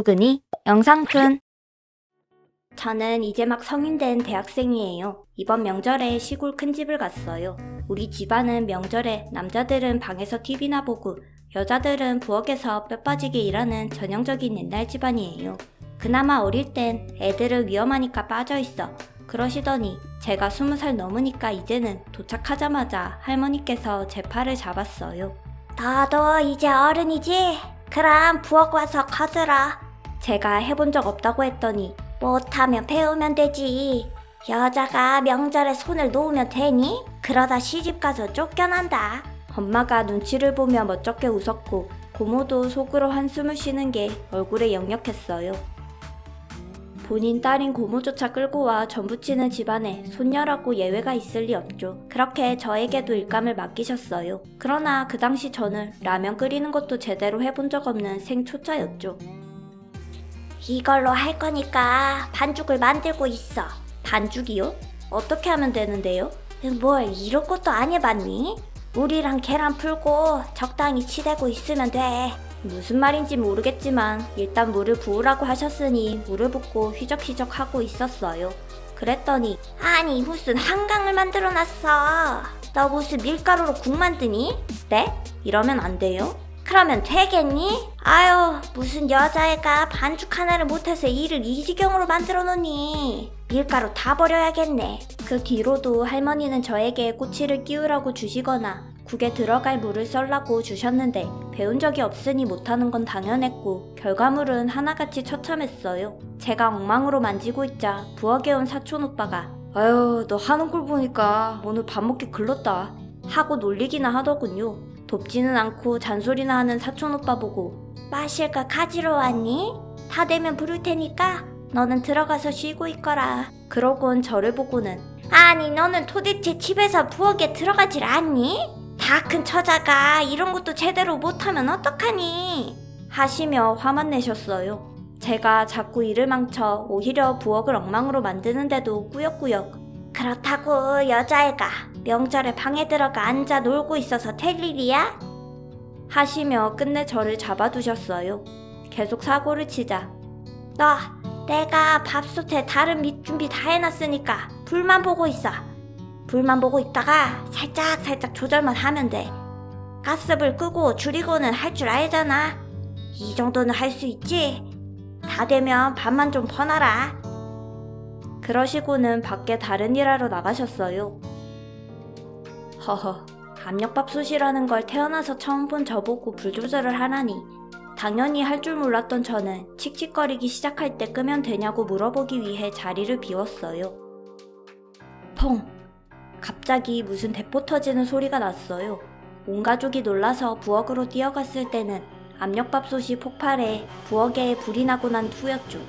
수근이 영상툰. 저는 이제 막 성인 된 대학생이에요. 이번 명절에 시골 큰 집을 갔어요. 우리 집안은 명절에 남자들은 방에서 TV나 보고 여자들은 부엌에서 뼈 빠지게 일하는 전형적인 옛날 집안이에요. 그나마 어릴 땐 애들은 위험하니까 빠져있어 그러시더니 제가 20살 넘으니까 이제는 도착하자마자 할머니께서 제 팔을 잡았어요. 너도 이제 어른이지? 그럼 부엌 와서 커들어. 제가 해본 적 없다고 했더니 못하면 배우면 되지. 여자가 명절에 손을 놓으면 되니? 그러다 시집가서 쫓겨난다. 엄마가 눈치를 보며 멋쩍게 웃었고 고모도 속으로 한숨을 쉬는 게 얼굴에 역력했어요. 본인 딸인 고모조차 끌고 와 전부치는 집안에 손녀라고 예외가 있을 리 없죠. 그렇게 저에게도 일감을 맡기셨어요. 그러나 그 당시 저는 라면 끓이는 것도 제대로 해본 적 없는 생초짜였죠. 이걸로 할 거니까 반죽을 만들고 있어. 반죽이요? 어떻게 하면 되는데요? 뭘 이런 것도 안 해봤니? 물이랑 계란 풀고 적당히 치대고 있으면 돼. 무슨 말인지 모르겠지만 일단 물을 부으라고 하셨으니 물을 붓고 휘적휘적 하고 있었어요. 그랬더니 아니 무슨 한강을 만들어놨어. 너 무슨 밀가루로 국 만드니? 네? 이러면 안 돼요? 그러면 되겠니? 아유 무슨 여자애가 반죽 하나를 못해서 일을 이 지경으로 만들어 놓니. 밀가루 다 버려야겠네. 그 뒤로도 할머니는 저에게 꼬치를 끼우라고 주시거나 국에 들어갈 물을 썰라고 주셨는데 배운 적이 없으니 못하는 건 당연했고 결과물은 하나같이 처참했어요. 제가 엉망으로 만지고 있자 부엌에 온 사촌 오빠가 아유 너 하는 걸 보니까 오늘 밥 먹기 글렀다 하고 놀리기나 하더군요. 돕지는 않고 잔소리나 하는 사촌 오빠 보고 마실 거 가지러 왔니? 다 되면 부를 테니까 너는 들어가서 쉬고 있거라. 그러곤 저를 보고는 아니 너는 도대체 집에서 부엌에 들어가질 않니? 다 큰 처자가 이런 것도 제대로 못하면 어떡하니? 하시며 화만 내셨어요. 제가 자꾸 일을 망쳐 오히려 부엌을 엉망으로 만드는데도 꾸역꾸역 그렇다고 여자애가 명절에 방에 들어가 앉아 놀고 있어서 될 일이야? 하시며 끝내 저를 잡아두셨어요. 계속 사고를 치자 너 내가 밥솥에 다른 밑준비 다 해놨으니까 불만 보고 있어. 불만 보고 있다가 살짝 조절만 하면 돼. 가스불 끄고 줄이고는 할 줄 알잖아. 이 정도는 할 수 있지? 다 되면 밥만 좀 퍼놔라. 그러시고는 밖에 다른 일 하러 나가셨어요. 허허, 압력밥솥이라는 걸 태어나서 처음 본 저보고 불조절을 하라니. 당연히 할 줄 몰랐던 저는 칙칙거리기 시작할 때 끄면 되냐고 물어보기 위해 자리를 비웠어요. 펑! 갑자기 무슨 대포 터지는 소리가 났어요. 온 가족이 놀라서 부엌으로 뛰어갔을 때는 압력밥솥이 폭발해 부엌에 불이 나고 난 후였죠.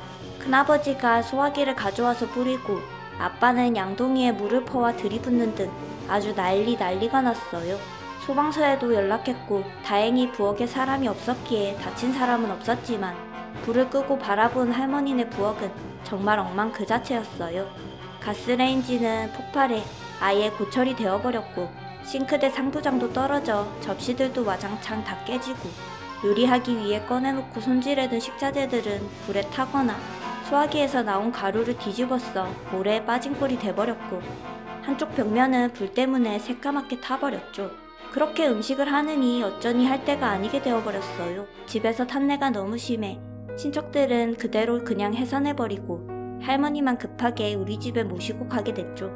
큰아버지가 소화기를 가져와서 뿌리고 아빠는 양동이에 물을 퍼와 들이붓는 등 아주 난리가 났어요. 소방서에도 연락했고 다행히 부엌에 사람이 없었기에 다친 사람은 없었지만 불을 끄고 바라본 할머니네 부엌은 정말 엉망 그 자체였어요. 가스레인지는 폭발해 아예 고철이 되어버렸고 싱크대 상부장도 떨어져 접시들도 와장창 다 깨지고 요리하기 위해 꺼내놓고 손질해둔 식자재들은 불에 타거나 소화기에서 나온 가루를 뒤집어서 모래에 빠진 꼴이 돼버렸고 한쪽 벽면은 불 때문에 새까맣게 타버렸죠. 그렇게 음식을 하느니 어쩌니 할 때가 아니게 되어버렸어요. 집에서 탄내가 너무 심해 친척들은 그대로 그냥 해산해버리고 할머니만 급하게 우리 집에 모시고 가게 됐죠.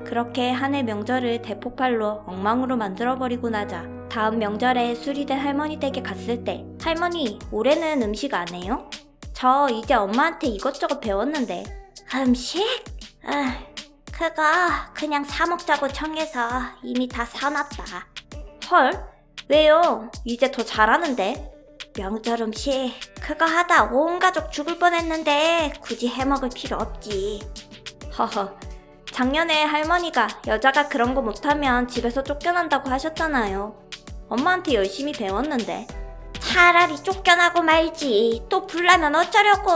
그렇게 한 해 명절을 대폭발로 엉망으로 만들어버리고 나자 다음 명절에 술이 된 할머니 댁에 갔을 때 할머니 올해는 음식 안 해요? 저 이제 엄마한테 이것저것 배웠는데. 음식? 그거 그냥 사 먹자고 청해서 이미 다 사놨다. 헐? 왜요? 이제 더 잘하는데. 명절 음식 그거 하다 온 가족 죽을 뻔했는데 굳이 해먹을 필요 없지. 허허, 작년에 할머니가 여자가 그런 거 못하면 집에서 쫓겨난다고 하셨잖아요. 엄마한테 열심히 배웠는데. 차라리 쫓겨나고 말지. 또 불나면 어쩌려고.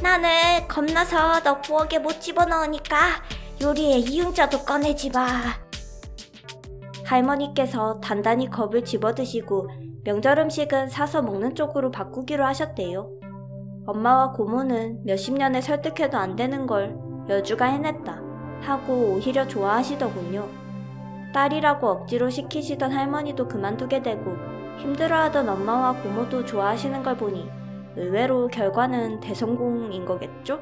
나는 겁나서 너 부엌에 못 집어넣으니까 요리에 이응자도 꺼내지 마. 할머니께서 단단히 겁을 집어드시고 명절 음식은 사서 먹는 쪽으로 바꾸기로 하셨대요. 엄마와 고모는 몇십 년을 설득해도 안 되는 걸 여주가 해냈다 하고 오히려 좋아하시더군요. 딸이라고 억지로 시키시던 할머니도 그만두게 되고 힘들어하던 엄마와 고모도 좋아하시는 걸 보니 의외로 결과는 대성공인 거겠죠?